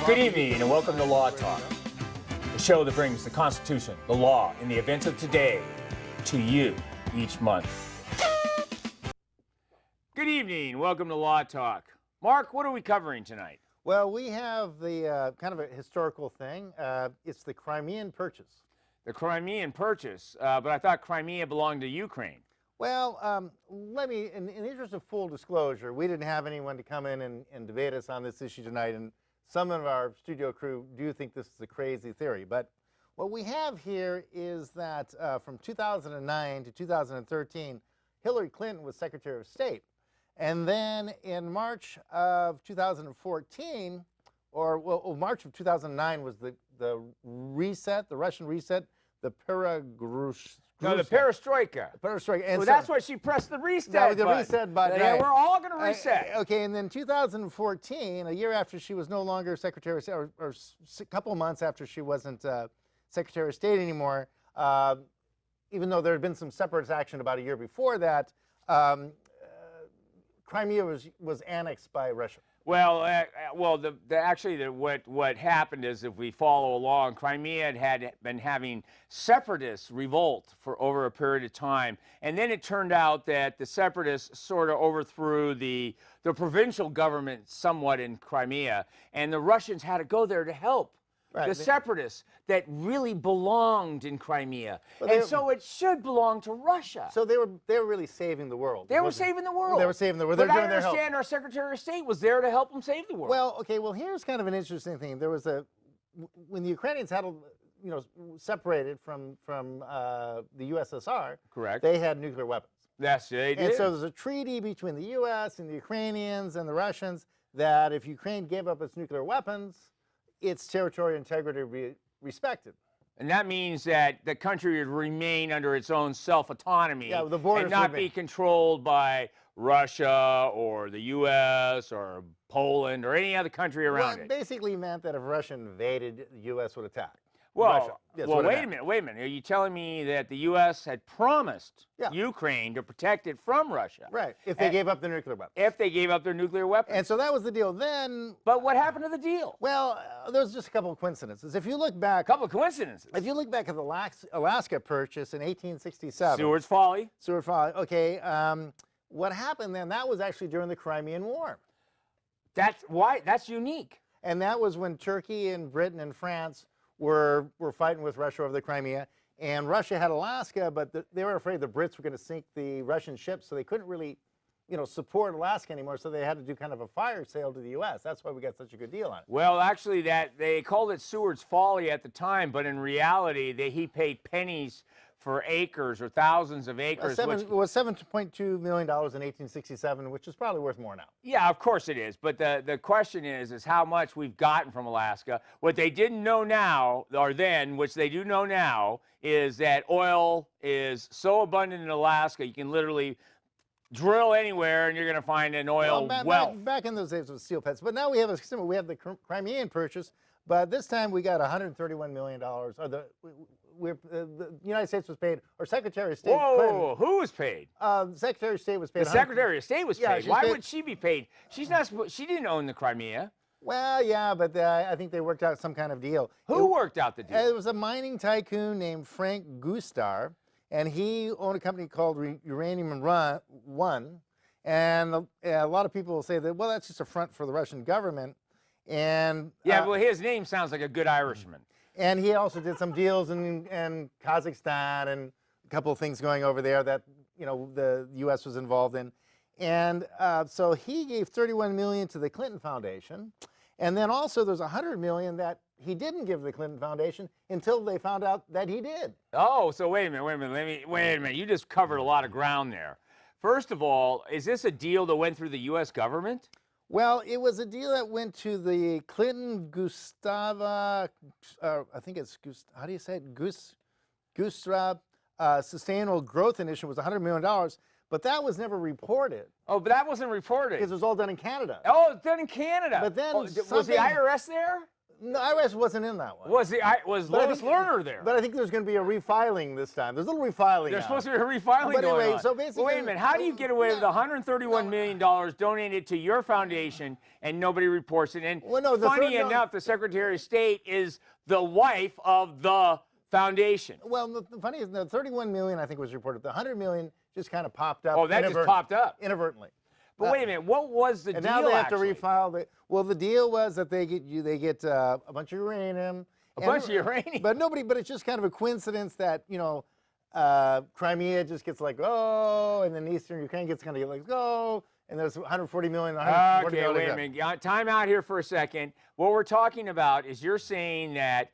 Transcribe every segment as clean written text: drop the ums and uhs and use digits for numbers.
Good evening and welcome to Law Talk, the show that brings the Constitution, the law, and the events of today to you each month. Good evening, welcome to Law Talk. Mark, what are we covering tonight? Well, we have the kind of a historical thing. It's the Crimean Purchase. The Crimean Purchase, but I thought Crimea belonged to Ukraine. Well, let me, in the interest of full disclosure, we didn't have anyone to come in and debate us on this issue tonight, and some of our studio crew do think this is a crazy theory. But what we have here is that from 2009 to 2013, Hillary Clinton was Secretary of State. And then in March of 2014, March of 2009 was the reset, the Russian reset, the perestroika. No, the perestroika. Perestroika. And so that's why she pressed the reset button. The reset button. Yeah, right. we're all going to reset. Okay, and then 2014, a year after she was no longer Secretary of State, or a couple of months after she wasn't Secretary of State anymore, even though there had been some separatist action about a year before that, Crimea was annexed by Russia. Well, what happened is, if we follow along, Crimea had been having separatist revolt for over a period of time, and then it turned out that the separatists sort of overthrew the provincial government somewhat in Crimea, and the Russians had to go there to help. Right. The separatists that really belonged in Crimea, and so it should belong to Russia. So they were really saving the world. They were saving the world. They were saving the world. But I understand our Secretary of State was there to help them save the world. Well, okay. Well, here's kind of an interesting thing. There was when the Ukrainians had, separated from the USSR. Correct. They had nuclear weapons. Yes, they did. And so there's a treaty between the U.S. and the Ukrainians and the Russians that if Ukraine gave up its nuclear weapons, its territorial integrity would be respected. And that means that the country would remain under its own self-autonomy, the borders and not be controlled by Russia or the U.S. or Poland or any other country around it. It basically meant that if Russia invaded, the U.S. would attack. Well, wait a minute. Are you telling me that the U.S. had promised Ukraine to protect it from Russia? Right, if they gave up their nuclear weapons. If they gave up their nuclear weapons. And so that was the deal then. But what happened to the deal? Well, there's just a couple of coincidences. If you look back. A couple of coincidences. If you look back at the Alaska Purchase in 1867. Seward's Folly. Seward's Folly, okay. What happened then, that was actually during the Crimean War. That's unique. And that was when Turkey and Britain and France were fighting with Russia over the Crimea, and Russia had Alaska, but they were afraid the Brits were going to sink the Russian ships, so they couldn't really, support Alaska anymore, so they had to do kind of a fire sale to the U.S. That's why we got such a good deal on it. Well, actually, they called it Seward's Folly at the time, but in reality, he paid pennies for acres or thousands of acres. It was $7.2 million in 1867, which is probably worth more now. Yeah, of course it is. But the question is how much we've gotten from Alaska. What they didn't know now, or then, which they do know now, is that oil is so abundant in Alaska, you can literally drill anywhere and you're going to find an oil well. Back in those days with steel pits. But now we have the Crimean Purchase, but this time we got $131 million. The United States was paid, or Secretary of State. Whoa, who was paid? The Secretary of State was paid. The Secretary of State was paid. Why would she be paid? She's not. She didn't own the Crimea. Well, yeah, but I think they worked out some kind of deal. Who worked out the deal? It was a mining tycoon named Frank Gustar, and he owned a company called Uranium One. And a lot of people will say that, well, that's just a front for the Russian government. And well, his name sounds like a good Irishman. And he also did some deals in Kazakhstan and a couple of things going over there that the U.S. was involved in. And so he gave $31 million to the Clinton Foundation, and then also there's $100 million that he didn't give the Clinton Foundation until they found out that he did. Oh, so wait a minute. You just covered a lot of ground there. First of all, is this a deal that went through the U.S. government? Well, it was a deal that went to the Clinton I think it's, how do you say it? Gustav Sustainable Growth Initiative was $100 million, but that was never reported. Oh, but that wasn't reported. Because it was all done in Canada. Oh, it's done in Canada. But then was the IRS there? No, IRS wasn't in that one. Was But I Lois think- Lerner there? But I think there's going to be a refiling this time. There's a little refiling. There's now. supposed to be a refiling But going anyway, on. so basically, Well, wait a minute. How do you get away with $131 million donated to your foundation and nobody reports it? And Well, no, the funny third- no. enough, the Secretary of State is the wife of the foundation. Well, the funny is, the 31 million I think was reported. The 100 million just kind of popped up. Oh, that just popped up. Inadvertently. But wait a minute. What was the And deal? now they have actually? to refile. Well, the deal was that they get a bunch of uranium. A bunch of uranium. But it's just kind of a coincidence that Crimea just gets like and then Eastern Ukraine gets kind of like and there's 140 million. Okay, wait a minute. Time out here for a second. What we're talking about is you're saying that,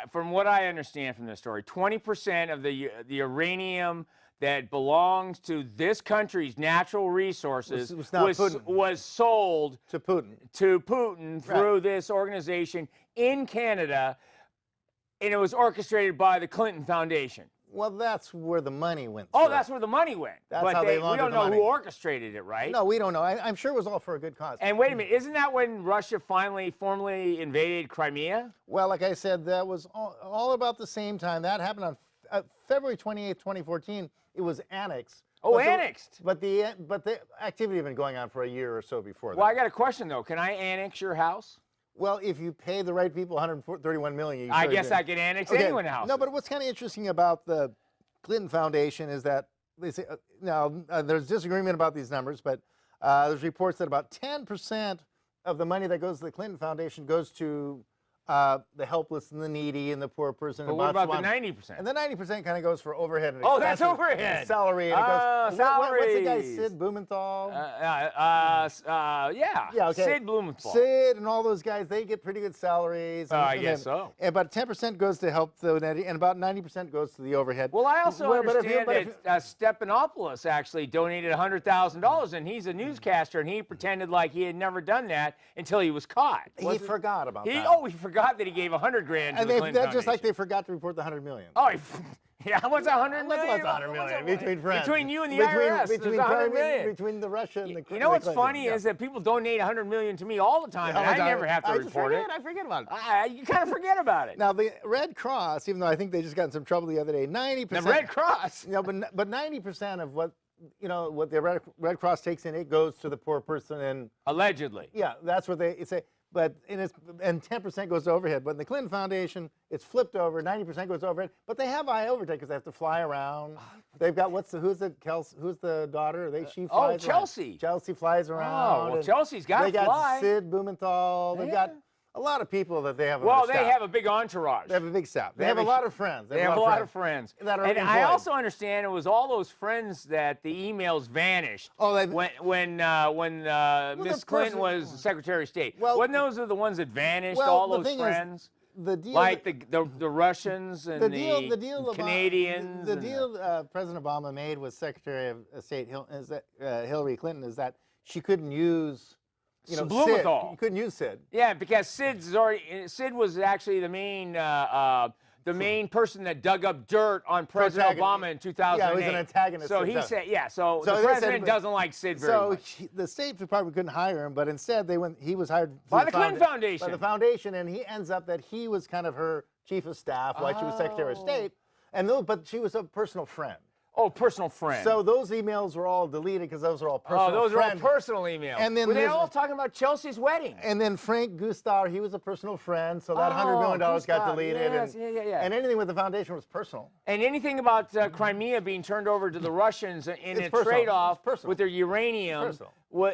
from what I understand from this story, 20% of the uranium that belongs to this country's natural resources was sold to Putin. Through this organization in Canada, and it was orchestrated by the Clinton Foundation. Well, that's where the money went. Oh, that's where the money went. That's but how they we laundered don't the know money. who orchestrated it, right? No, we don't know. I'm sure it was all for a good cause. And wait a minute, isn't that when Russia finally formally invaded Crimea? Well, like I said, that was all about the same time. That happened on February 28th, 2014. It was annexed. Oh, annexed. But the activity had been going on for a year or so before that. Well, I got a question though. Can I annex your house? Well, if you pay the right people 131 million, I guess I could annex anyone's house. No, but what's kind of interesting about the Clinton Foundation is that they say there's disagreement about these numbers, but there's reports that about 10% of the money that goes to the Clinton Foundation goes to the helpless and the needy and the poor person. But what about the 90%? And the 90% kind of goes for overhead and Oh, that's expenses overhead. and salary. And it goes, what's the guy, Sid Blumenthal? Yeah, okay. Sid Blumenthal. Sid and all those guys, they get pretty good salaries. I guess so. And about 10% goes to help the needy, and about 90% goes to the overhead. Well, I also understand but that Stephanopoulos actually donated $100,000, and he's a newscaster, and he pretended like he had never done that until he was caught. He forgot about that. Oh, he forgot that he gave $100,000 to the Clinton Foundation. Just like they forgot to report the 100 million. Oh, yeah, what's $100 million? What's 100 million? Between friends. Between you and the IRS, there's $100 million. Between the Russia and the You know what's funny is that people donate $100 million to me all the time, and I never have to report it. I forget about it. You kind of forget about it. Now, the Red Cross, even though I think they just got in some trouble the other day, 90%. The Red Cross? But 90% of what the Red Cross takes in, it goes to the poor person. And allegedly. Yeah, that's what they say. But and 10% goes to overhead. But in the Clinton Foundation, it's flipped over. 90% goes to overhead. But they have high overhead because they have to fly around. They've got who's the daughter? She flies. Chelsea. Around. Chelsea flies around. Oh, well, Chelsea's got to fly. They got Sid Blumenthal. They've got a lot of people that they have. Well, they have a big entourage. They have a big staff. They have a lot of friends. They have a lot of friends. That are and employed. I also understand it was all those friends that the emails vanished. Oh, when Miss Clinton was Secretary of State. Well, Wasn't those are the ones that vanished? Well, all the those thing friends. The deal, like the Russians and the Canadians. The deal President Obama made with Secretary of State Hillary Clinton is that she couldn't use. Blumenthal. Sid. You couldn't use Sid. Yeah, because Sid was actually the main person that dug up dirt on President Obama in 2008. Yeah, he was an antagonist. So he said, so the president doesn't like Sid very much. So the State Department couldn't hire him, but instead he was hired by the Clinton Foundation. By the foundation, and he ends up that he was kind of her chief of staff while she was Secretary of State, but she was a personal friend. Oh, personal friend. So those emails were all deleted because those are all personal. Oh, those are all personal emails. And then were they all talking about Chelsea's wedding? And then Frank Gustav, he was a personal friend, so that $100 million got deleted. Yes, and anything with the foundation was personal. And anything about Crimea being turned over to the Russians in a trade-off with their uranium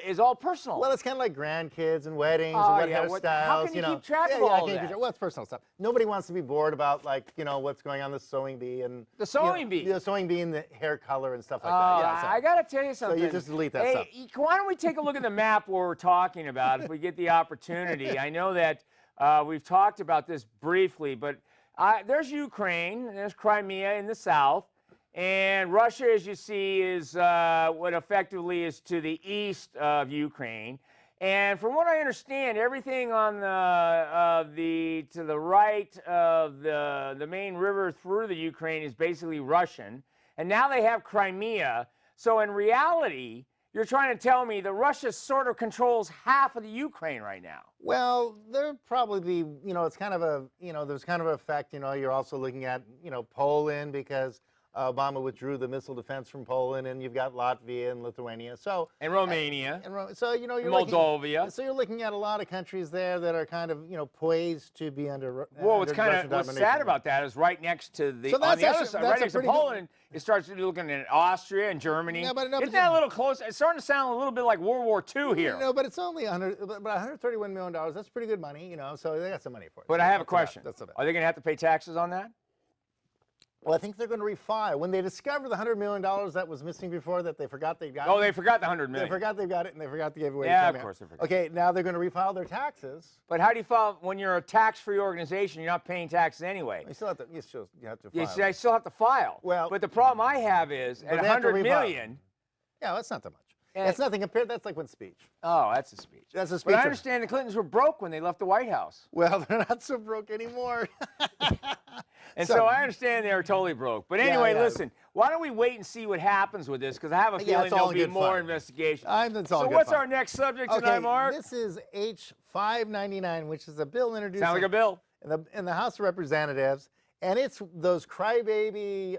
is all personal. Well, it's kind of like grandkids and weddings and hairstyles. How can you keep track of all that? Well, it's personal stuff. Nobody wants to be bored about what's going on the sewing bee and the sewing bee. The sewing bee and the hair color and stuff like that. I got to tell you something. So you just delete that stuff. Why don't we take a look at the map where we're talking about if we get the opportunity? I know that we've talked about this briefly, but there's Ukraine, there's Crimea in the south. And Russia, as you see, is what effectively is to the east of Ukraine. And from what I understand, everything on to the right of the main river through the Ukraine is basically Russian. And now they have Crimea. So in reality, you're trying to tell me that Russia sort of controls half of the Ukraine right now. Well, there'll probably be, it's kind of a, there's kind of an effect, you're also looking at, Poland, because Obama withdrew the missile defense from Poland, and you've got Latvia and Lithuania. So And Romania. So, you're Moldova. So you're looking at a lot of countries there that are kind of, poised to be under Well, under what's kind Russian of what's domination. sad about that is right next to the So on that's the other actually- side, that's right a next to pretty good- Poland, it starts looking at Austria and Germany. No, but Isn't that a little close? It's starting to sound a little bit like World War II here. No, but it's only about $131 million. That's pretty good money, so they got some money for it. But So I have a that's not bad. question. That's not bad. Are they going to have to pay taxes on that? Well, I think they're going to refile. When they discover the $100 million that was missing before, that they forgot they got. Oh, they forgot the 100 million. They forgot they got it, and they forgot to give away. Yeah, of course they forgot. Okay, now they're going to refile their taxes. But how do you file when you're a tax-free organization? You're not paying taxes anyway. You still have to. You have to file. You see, I still have to file. Well, but the problem I have is at they have to 100 refile. million. Yeah, that's not that much. And- That's nothing compared. That's like one speech. Oh, that's a speech. That's a speech. But I understand the Clintons were broke when they left the White House. Well, they're not so broke anymore. And so I understand they were totally broke. But anyway, yeah. listen, why don't we wait and see what happens with this? Because I have a feeling it's all there'll in be good more fun. investigation. That's all So good what's fun. our next subject Okay, tonight, Mark? this is H599, which is a bill introduced Sounds like a bill. in the House of Representatives, and it's those crybaby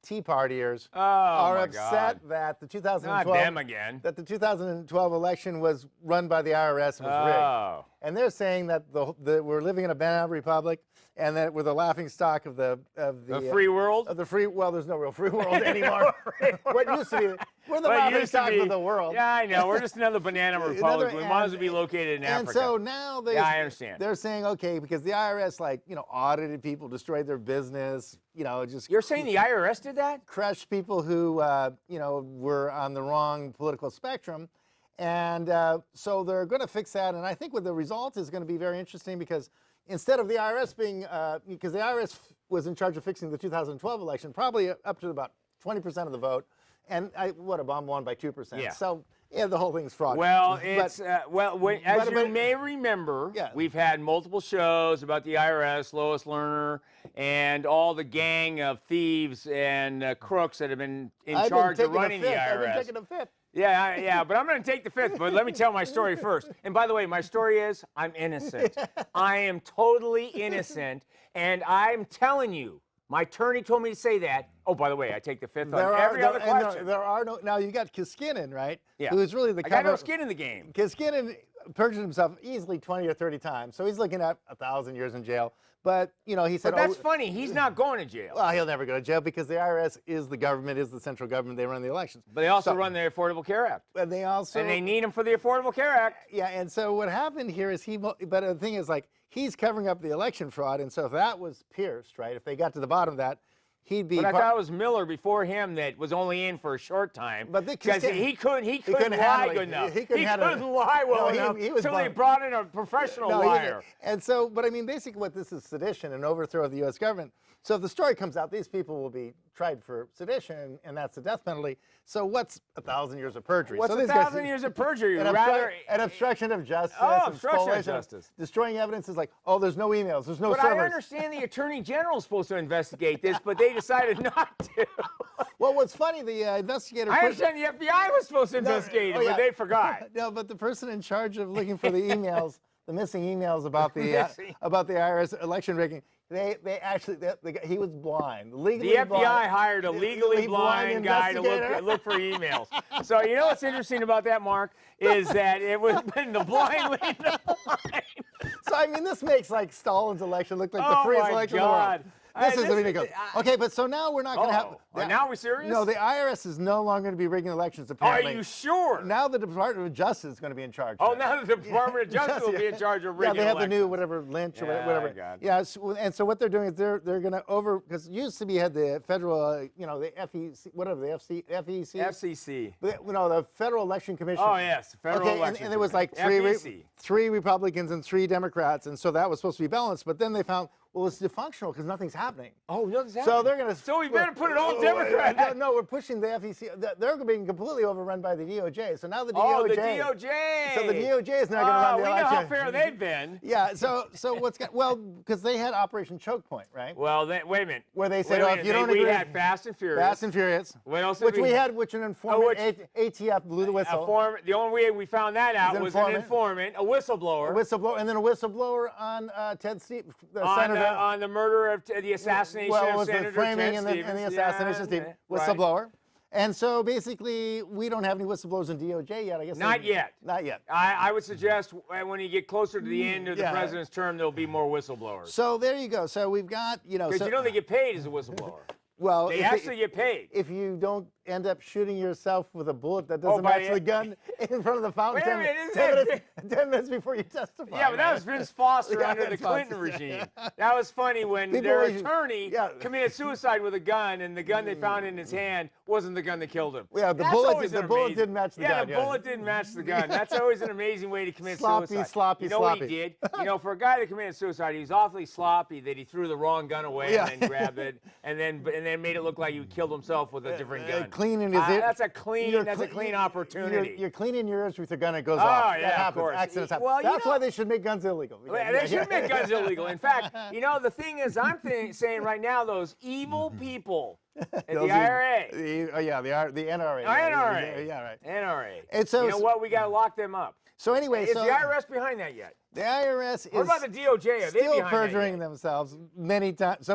Tea Partiers Oh, are my upset God. that the Not 2012 them again. that the 2012 election was run by the IRS and was rigged. Oh. And they're saying that we're living in a banana republic, and that we're the laughing stock of the free world? Of the free. Well, there's no real free world anymore. What used to be? We're the What laughing used to stock be- of the world. Yeah, I know. We're just another banana republic. We might as well be and- located in And Africa. so now Yeah, I understand. They're saying, okay, because the IRS audited people, destroyed their business, just You're saying the IRS did that? crushed people who were on the wrong political spectrum. And so they're going to fix that. And I think what the result is going to be very interesting, because instead of the IRS being, because the IRS was in charge of fixing the 2012 election, probably up to about 20% of the vote. And Obama won by 2%. Yeah. So the whole thing's fraud. Well, But- it's as you may remember, Yeah. we've had multiple shows about the IRS, Lois Lerner, and all the gang of thieves and crooks that have been in I've been charge of taking a running the fifth. I've been IRS. taking a fifth. Yeah, but I'm going to take the fifth. But let me tell my story first. And by the way, my story is I'm innocent. I am totally innocent, and I'm telling you, my attorney told me to say that. Oh, by the way, I take the fifth on every other question. There are no. Now you got Kiskinnen, right? Yeah. Who's really the I got no cover- skin in the game. Kiskinnen perjured himself easily 20 or 30 times, so he's looking at 1,000 years in jail. But he said, But that's funny. He's not going to jail. well, he'll never go to jail because the IRS is the government, is the central government. They run the elections. But they also So- run the Affordable Care Act. And they also. And they need him for the Affordable Care Act. Yeah, and so what happened here is but the thing is, he's covering up the election fraud, and so if that was pierced, right, if they got to the bottom of that, he'd be. But I thought it was Miller before him that was only in for a short time. But because he couldn't couldn't lie handle it. good enough. He couldn't handle it. lie well No, he- enough. he was so they bummed. brought in a professional No, liar. And so, but I mean, basically what this is sedition and overthrow of the U.S. government. So if the story comes out, these people will be tried for sedition, and that's the death penalty. So what's 1,000 years of perjury? What's so 1,000 years of perjury? An, Rather, an obstruction of justice. Oh, and obstruction of spoliation, justice. Destroying evidence is like, oh, there's no emails, there's no but servers. I understand the Attorney General is supposed to investigate this, but they decided not to. Well, what's funny, the investigator. I understand the FBI was supposed to investigate it, but they forgot. No, but the person in charge of looking for the emails, the missing emails about the Missing. about the IRS election rigging, he was blind. Legally The FBI blind. hired a legally blind guy to look for emails. So you know what's interesting about that, Mark, is that it was been the blind leading the blind. So I mean, this makes Stalin's election look like the Oh, freest my election in the world. God. This is This- ridiculous. Okay, but so now we're not going to have. Now we're serious? No, the IRS is no longer going to be rigging elections. Are Apparently. you sure? Now the Department of Justice is going to be in charge. Oh, of it. now the Department of Justice will be in charge of rigging Yeah, they have elections. the new whatever Lynch or Yeah, whatever. God. Yeah, and so what they're doing is they're going to because used to be had the federal the FEC whatever the FEC FCC. the Federal Election Commission. Oh yes, Federal Okay, Election. and there was like FEC. three Republicans and 3 Democrats, and so that was supposed to be balanced. But then they found, Well, it's dysfunctional because nothing's happening. Oh, nothing's So happening. they're going to. So we better put it all Democrat. No, we're pushing the FEC. They're being completely overrun by the DOJ. So now the DOJ. Oh, the DOJ. So the DOJ is now going to run the we election. know how fair they've been. Yeah. So what's well, because they had Operation Choke Point, right? Well, wait a minute. Where they said, Wait a oh, if minute, you don't we agree. had Fast and Furious. Fast and Furious. What else did Which we had, which an informant, ATF blew the whistle. The only way we found that out was an informant, a whistleblower. A whistleblower, and then a whistleblower on Ted Stevens, Senator. On the murder of the assassination of Senator the framing Ted and the assassination Stevens, whistleblower. Right. And so basically, we don't have any whistleblowers in DOJ yet, I guess. Not yet. Not yet. I would suggest when you get closer to the end of the president's term, there'll be more whistleblowers. So there you go. So we've got, Because they get paid as a whistleblower. Well, they actually get paid. If you don't end up shooting yourself with a bullet that doesn't match the gun in front of the fountain 10 minutes before you testify. Yeah, but that was Vince Foster under the Clinton regime. That was funny when their attorney committed suicide with a gun, and the gun they found in his hand wasn't the gun that killed him. Yeah, the bullet didn't match the gun. Yeah, the bullet didn't match the gun. That's always an amazing way to commit suicide. Sloppy. You know what he did? For a guy that committed suicide, he was awfully sloppy that he threw the wrong gun away and then grabbed it, and then made it look like he killed himself with a different gun. Cleaning his ear. That's a clean opportunity. You're cleaning your ears with your gun, it goes off. That happens. Of course. Accidents happen. Well, that's why they should make guns illegal. They should make guns illegal. In fact, the thing is, I'm saying right now, those evil people at the IRA. The NRA. NRA. Yeah, right. NRA. And so, you know what? We got to lock them up. So anyway, is the IRS behind that yet? The IRS is. What about the DOJ? Are they still behind perjuring themselves so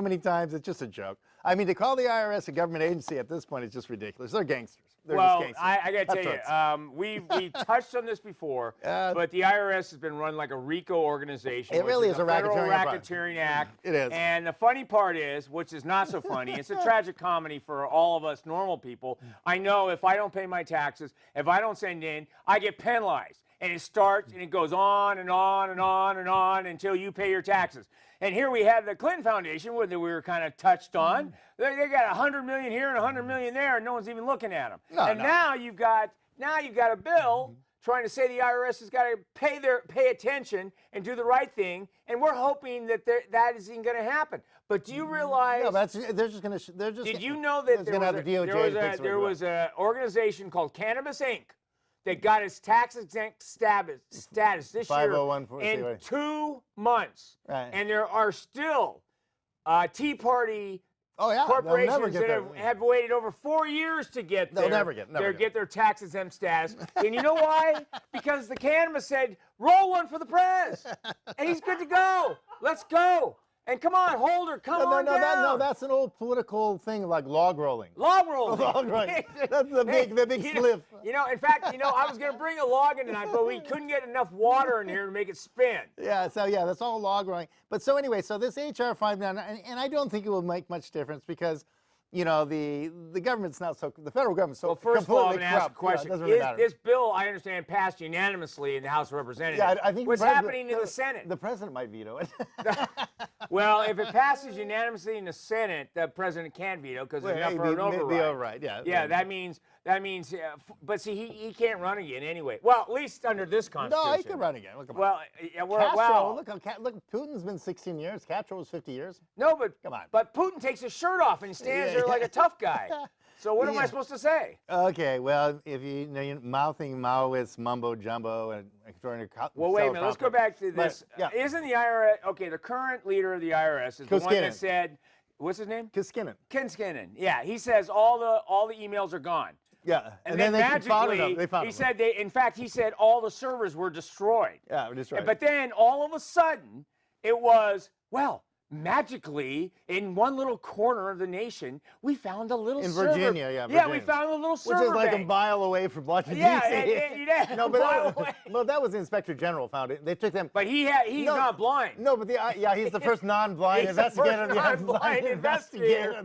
many times. It's just a joke. I mean, to call the IRS a government agency at this point is just ridiculous. They're gangsters. They're just gangsters. I got to tell you, we touched on this before, but the IRS has been run like a RICO organization. It really is a Federal Racketeering Act. It is. And the funny part is, which is not so funny, it's a tragic comedy for all of us normal people. I know if I don't pay my taxes, if I don't send in, I get penalized. And it starts and it goes on and on and on and on until you pay your taxes. And here we have the Clinton Foundation, that we were kind of touched on. They got $100 million here and $100 million there, and no one's even looking at them. Now you've got a bill trying to say the IRS has got to pay attention and do the right thing, and we're hoping that that isn't going to happen. But do you realize? No, they're just going to. Did you know that there was an organization called Cannabis Inc. that got its tax-exempt status this year in 2 months. Right. And there are still Tea Party corporations that have waited over 4 years to get their tax-exempt status. And you know why? Because the cannabis said, roll one for the prez. And he's good to go. Let's go. And come on, Holder, come on down. That's an old political thing like log rolling. Log rolling. Log rolling. That's the big spliff. In fact, I was going to bring a log in tonight, but we couldn't get enough water in here to make it spin. Yeah, that's all log rolling. But so anyway, so this HR 599, and I don't think it will make much difference because, the government's not so, the federal government's so completely corrupt. Well, first of all, I'm going to ask a question. This bill, I understand, passed unanimously in the House of Representatives. Yeah, I think what's happening in the Senate? The president might veto it. Well, if it passes unanimously in the Senate, the president can't veto because there's enough for an override. Yeah, that means. But see, he can't run again anyway. Well, at least under this Constitution. No, he can run again. Look, look, Putin's been 16 years. Castro was 50 years. No, but come on. But Putin takes his shirt off and he stands there like a tough guy. So what am I supposed to say? Okay, well, if you're mouthing Maoist mumbo jumbo and trying to. Well, wait a minute. Let's go back to this. Isn't the IRS the current leader of the IRS is the one that said, what's his name? Kinskinen. Yeah, he says all the emails are gone. Yeah, and then magically, he said all the servers were destroyed. Yeah, destroyed. But then all of a sudden, it was, magically, in one little corner of the nation, we found a little server. In Virginia, yeah. Yeah, we found a little server. Which is like a mile away from Washington, D.C. No, but that was the Inspector General found it. They took them. But he's not blind. No, but he's the first non-blind investigator. Non-blind investigator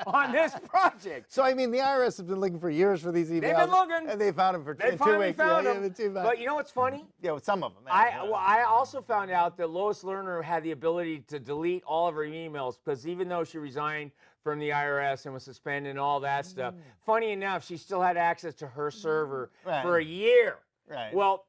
on this project. So, I mean, the IRS has been looking for years for these emails. They've been looking. And they found them in 2 weeks. Found them. But you know what's funny? Yeah, some of them. I also found out that Lois Lerner had the ability to delete all of her emails because even though she resigned from the IRS and was suspended and all that stuff, funny enough, she still had access to her server for a year. Right. Well,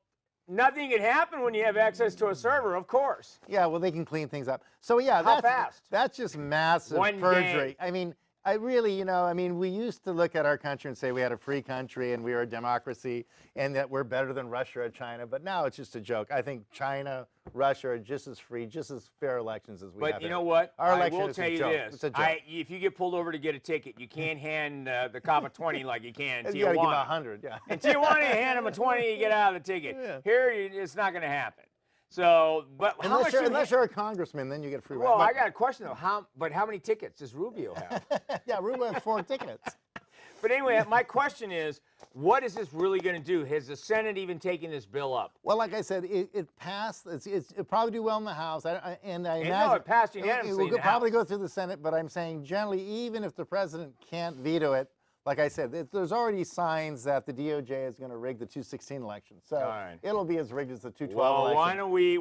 nothing can happen when you have access to a server, of course. Yeah, well, they can clean things up. So yeah, How fast? That's just massive One perjury. day. I mean, I really, I mean, we used to look at our country and say we had a free country and we were a democracy and that we're better than Russia or China, but now it's just a joke. I think China, Russia are just as free, just as fair elections as we have. But you here. know what? Our I election will is tell a you joke. this. It's a joke. If you get pulled over to get a ticket, you can't hand the cop a 20 like you can in You gotta give them Tijuana. 100, yeah. In Tijuana, you hand them a 20, you get out of the ticket. Yeah. Here, it's not going to happen. So, but how much? Unless you're a congressman, then you get free ride. Well, But- I got a question though. How many tickets does Rubio have? yeah, Rubio has 4 tickets. But anyway, my question is, what is this really going to do? Has the Senate even taken this bill up? Well, like I said, it passed. It'll probably do well in the House, and I And imagine no, it passed unanimously It will in the probably House. go through the Senate. But I'm saying generally, even if the president can't veto it, like I said, there's already signs that the DOJ is going to rig the 2016 election. So right. it'll be as rigged as the 2012 Well, election.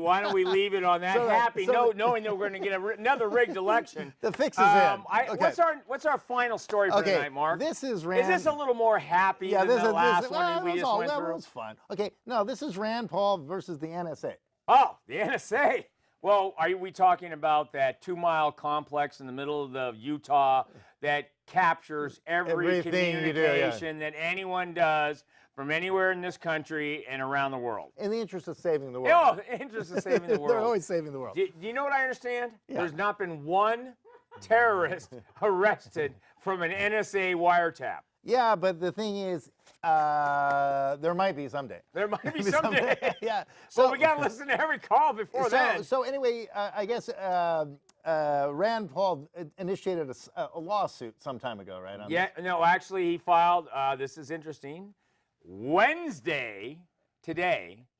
why don't we leave it on that So happy so note, knowing that we're going to get another rigged election. The fix is in. Okay. What's our final story for Okay, tonight, Mark? this is Is this a little more happy than the last one that we just went well, through? it was fun. Okay, no, this is Rand Paul versus the NSA. Oh, the NSA. Well, are we talking about that 2-mile complex in the middle of the Utah that captures every Everything you do, communication that anyone does from anywhere in this country and around the world? In the interest of saving the world. Oh, the interest of saving the world. They're always saving the world. Do you know what I understand? Yeah. There's not been one terrorist arrested from an NSA wiretap. Yeah, but the thing is, there might be someday. There might be someday. Yeah. So we got to listen to every call before then. So anyway, I guess Rand Paul initiated a lawsuit some time ago, right? On Yeah, no, actually, he filed, this is interesting, today,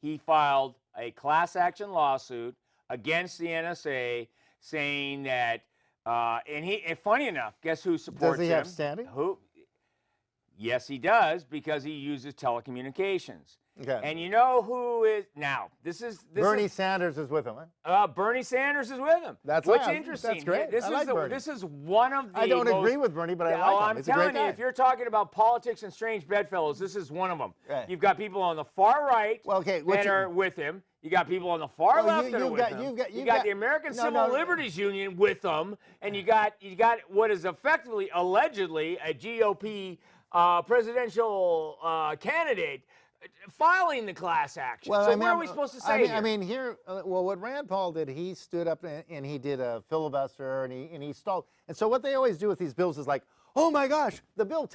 he filed a class action lawsuit against the NSA saying that, and funny enough, guess who supports him? Does he have standing? Who? Yes, he does, because he uses telecommunications. Okay. And you know who is now? Bernie Sanders is with him. Huh? Bernie Sanders is with him. That's what's right. interesting. That's great. This I is like Bernie. This is one of the. I don't agree with Bernie, but I like him. I'm He's a great telling you, guy. if you're talking about politics and strange bedfellows, this is one of them. Right. You've got people on the far right that are with him. You got people on the far left that are with him. You got the American Civil Liberties Union with them, and you got what is effectively, allegedly, a GOP presidential candidate filing the class action. Well, so I mean, what are we supposed to say here? I mean, here, well, what Rand Paul did, he stood up and he did a filibuster and he stalled. And so what they always do with these bills is like, oh my gosh, the bill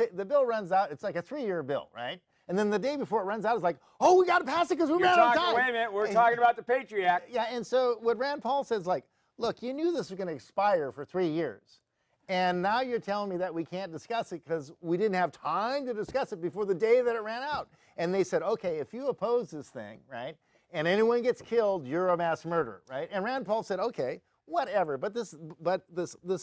runs out. It's like a 3-year bill, right? And then the day before it runs out, it's like, oh, we got to pass it because we ran out of time. Wait a minute, we're talking about the Patriot Act. Yeah, and so what Rand Paul says, like, look, you knew this was going to expire for 3 years. And now you're telling me that we can't discuss it because we didn't have time to discuss it before the day that it ran out. And they said, okay, if you oppose this thing, right, and anyone gets killed, you're a mass murderer, right? And Rand Paul said, okay, whatever. But this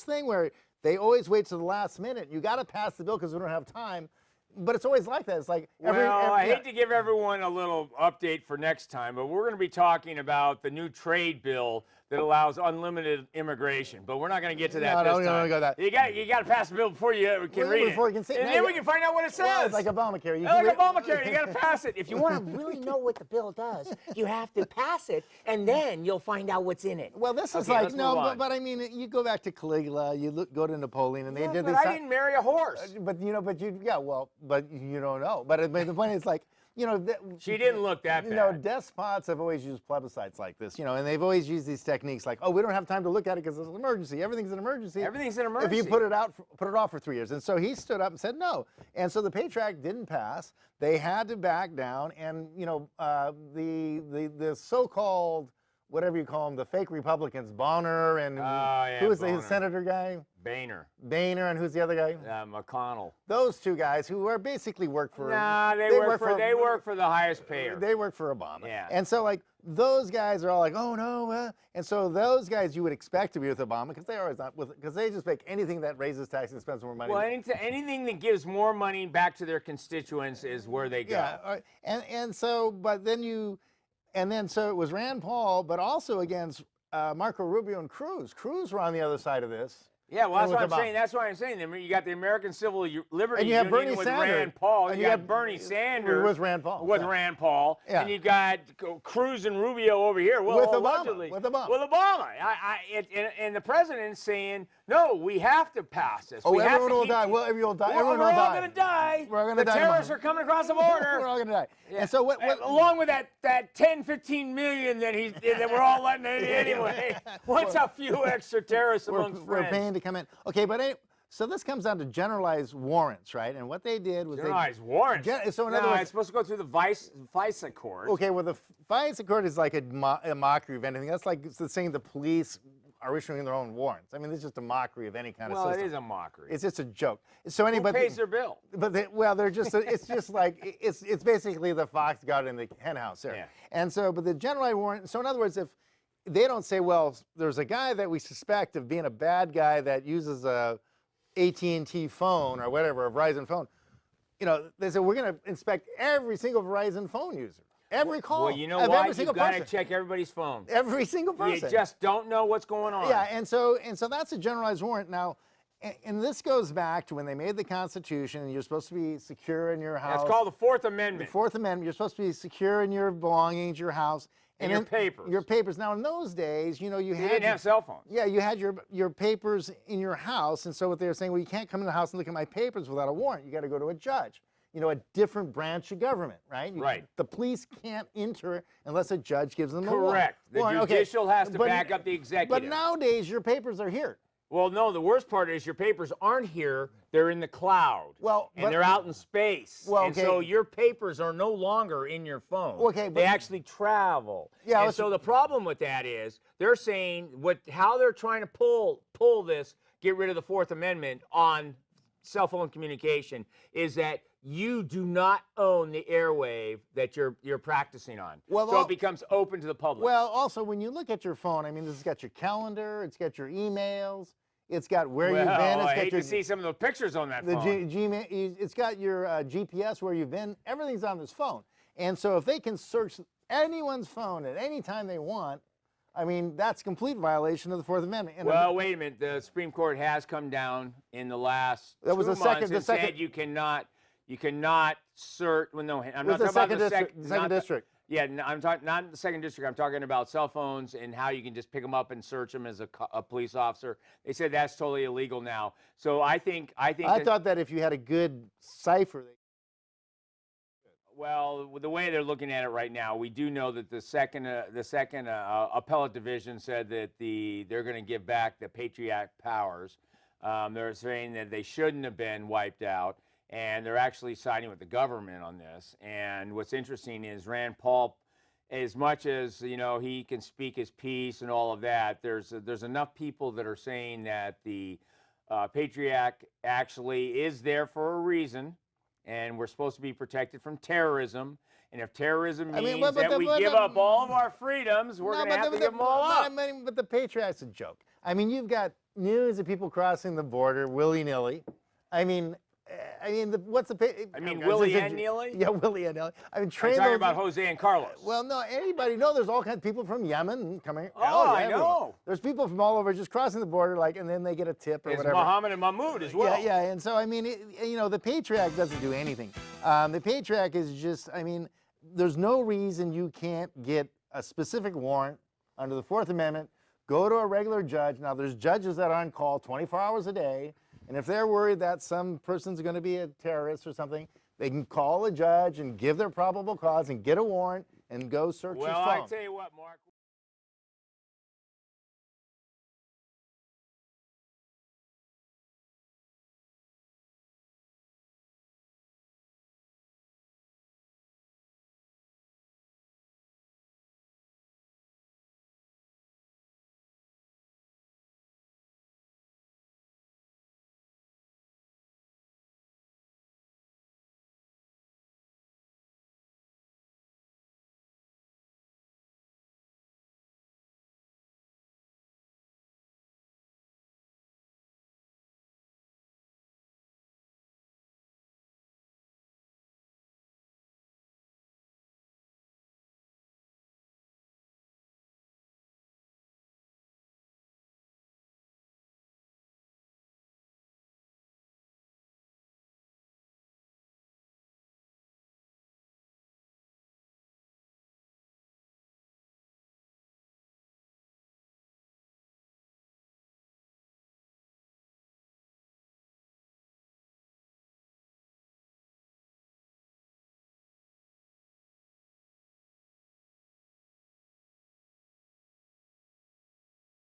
thing where they always wait to the last minute, you got to pass the bill because we don't have time. But it's always like that. It's like I hate to give everyone a little update for next time, but we're going to be talking about the new trade bill that allows unlimited immigration. But we're not going to get to that this time. No, go that. You got to pass the bill before you can read before it. You can see, and then we can find out what it says. Well, it's like Obamacare. You got to pass it. If you want to really know what the bill does, you have to pass it, and then you'll find out what's in it. Well, this is like, no, but I mean, you go back to Caligula, you go to Napoleon, and they did this. But I didn't marry a horse. But you don't know. But the point is, like, she didn't look that bad. Despots have always used plebiscites like this, and they've always used these techniques like, oh, we don't have time to look at it because it's an emergency. Everything's an emergency. Everything's an emergency. If you put it off for 3 years. And so he stood up and said no. And so the Patriot Act didn't pass. They had to back down. And, the so-called, whatever you call them, the fake Republicans, Bonner and who was the senator guy? Boehner, and who's the other guy? McConnell. Those two guys who are basically work for. Nah, they work for the highest payer. They work for Obama. Yeah. And so like those guys are all like, oh no, and so those guys you would expect to be with Obama because they always not with because they just make anything that raises taxes and spends more money. Well, anything that gives more money back to their constituents is where they go. Yeah. So it was Rand Paul, but also against Marco Rubio and Cruz. Cruz were on the other side of this. Yeah, well, and that's with what I'm Obama. saying. That's why I'm saying. You got the American Civil Liberties And you have Union Bernie with Sanders. Rand Paul. And You you got have- Bernie Sanders with Rand Paul. With So- Rand Paul. Yeah. And you got Cruz and Rubio over here. Well, With Obama. allegedly. With Obama. With Obama. And the president's saying, no, we have to pass this. Oh, we have everyone to will keep die. the- Well, everyone will die. Well, Everyone we're will all die. going to die. We're gonna the die terrorists tomorrow. are coming across the border. We're all going to die. Yeah. And so what? Along with that 10, 15 million that we're all letting in anyway. What's a few extra terrorists amongst we're friends? paying to come in. Okay, but so this comes down to generalized warrants, right? And what they did was Generalized warrants. So in other words, it's supposed to go through the FISA court. okay, well the FISA court is like a mockery of anything. That's like saying the police are issuing their own warrants. I mean, it's just a mockery of any kind of Well, system. it is a mockery. It's just a joke. So Who anybody pays their bill? But they're just it's just like it's basically the fox got in the hen house there. Yeah. And so, but the generalized warrant. So in other words, if they don't say, well, there's a guy that we suspect of being a bad guy that uses a AT&T phone or whatever, a Verizon phone, they say we're going to inspect every single Verizon phone user, every call. Well, you know of what? every You've single got to person. check everybody's phone. Every single person. You just don't know what's going on. Yeah, and so that's a generalized warrant. Now, and this goes back to when they made the Constitution, and you're supposed to be secure in your house. That's called the Fourth Amendment. The Fourth Amendment. You're supposed to be secure in your belongings, your house, And your papers. Your papers. Now, in those days, you didn't have cell phones. Yeah, you had your papers in your house, and so what they were saying, well, you can't come in the house and look at my papers without a warrant. You got to go to a judge. A different branch of government, right? Right. The police can't enter unless a judge gives them a warrant. Correct. The Warrant, judicial has to But- back up the executive. But nowadays, your papers are here. Well, no, the worst part is your papers aren't here. They're in the cloud. Well, and but- they're out in space. Well, And okay. so your papers are no longer in your phone. Okay, they but- actually travel. Yeah, And let's- so the problem with that is they're saying how they're trying to pull this, get rid of the Fourth Amendment on cell phone communication is that you do not own the airwave that you're practicing on. Well, so it becomes open to the public. Well, also, when you look at your phone, I mean, this has got your calendar, it's got your emails, it's got where you've been, it's I got hate your to see some of those pictures on that the phone. Gmail, it's got your GPS where you've been. Everything's on this phone, and so if they can search anyone's phone at any time they want, I mean, that's complete violation of the Fourth Amendment. And Well, wait a minute. The Supreme Court has come down in the last That was 2 the second- months the and second- said you cannot search. Well, no, I'm was not the talking second about the district. second. Second district. Yeah, I'm talking not the second district. I'm talking about cell phones and how you can just pick them up and search them as a police officer. They said that's totally illegal now. So I think. I thought that if you had a good cipher. Well, the way they're looking at it right now, we do know that the second appellate division said that they're going to give back the Patriot Act powers. They're saying that they shouldn't have been wiped out, and they're actually siding with the government on this. And what's interesting is Rand Paul, as much as he can speak his piece and all of that, there's enough people that are saying that the Patriot Act actually is there for a reason. And we're supposed to be protected from terrorism. And if terrorism means that we give up all of our freedoms, we're going to have to give them all up. But the Patriot Act's a joke. I mean, you've got millions of people crossing the border willy-nilly. What's the? I mean, Willie and Neely? Yeah, Willie and Neely. I mean, I'm train talking those. about Jose and Carlos. Well, no, anybody. No, there's all kinds of people from Yemen coming. Oh, yeah, I everyone. know. There's people from all over just crossing the border, and then they get a tip or There's whatever. Muhammad and Mahmoud as well. Yeah, and so I mean, the Patriot Act doesn't do anything. The Patriot Act is just, I mean, there's no reason you can't get a specific warrant under the Fourth Amendment. Go to a regular judge. Now, there's judges that are on call 24 hours a day, and if they're worried that some person's going to be a terrorist or something, they can call a judge and give their probable cause and get a warrant and go search his phone. Well, I tell you what, Mark.